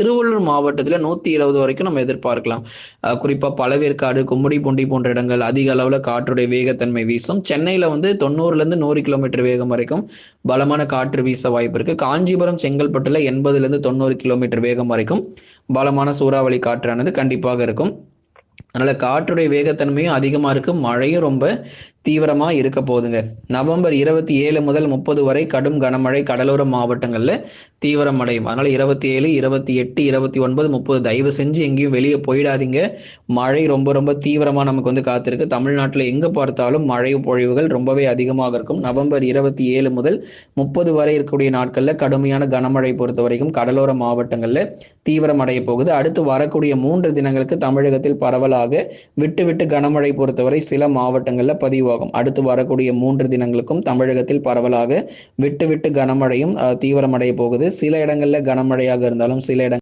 திருவள்ளூர் மாவட்டத்தில் 120 வரைக்கும் நம்ம எதிர்பார்க்கலாம். குறிப்பாக பழவேற்காடு, கும்மிடிப்பூண்டி போன்ற இடங்கள் அதிக அளவில் காற்றுடைய வேகத்தன்மை வீசும். சென்னையில் வந்து 90லேருந்து 100 கிலோமீட்டர் வேகம் வரைக்கும் பலமான காற்று வீச வாய்ப்பு இருக்கு. காஞ்சிபுரம், செங்கல்பட்டுல 80லேருந்து 90 கிலோமீட்டர் வேகம் வரைக்கும் பலமான சூறாவளி காற்றானது கண்டிப்பாக இருக்கும். அதனால காற்றுடைய வேகத்தன்மையும் அதிகமா இருக்கு, மழையும் ரொம்ப தீவிரமா இருக்க போகுதுங்க. நவம்பர் 27 முதல் 30 வரை கடும் கனமழை கடலோர மாவட்டங்கள்ல தீவிரமடையும். அதனால 27, 28, 29, 30 தயவு செஞ்சு எங்கேயும் வெளியே போயிடாதீங்க. மழை ரொம்ப ரொம்ப தீவிரமா நமக்கு வந்து காத்திருக்கு. தமிழ்நாட்டில் எங்க பார்த்தாலும் மழை பொழிவுகள் ரொம்பவே அதிகமாக இருக்கும். நவம்பர் 27 முதல் 30 வரை இருக்கக்கூடிய நாட்கள்ல கடுமையான கனமழை பொறுத்த வரைக்கும் கடலோர மாவட்டங்கள்ல தீவிரமடைய போகுது. அடுத்து வரக்கூடிய 3 தினங்களுக்கு தமிழகத்தில் பரவலாக விட்டு விட்டு கனமழை பொறுத்தவரை சில மாவட்டங்கள்ல பதிவாகும். அடுத்து வரக்கூடிய 3 தினங்களுக்கும் தமிழகத்தில் பரவலாக விட்டு விட்டு கனமழையும் தீவிரமடைய போகுது. சில இடங்கள்ல கனமழையாக இருந்தாலும் சில இடங்கள்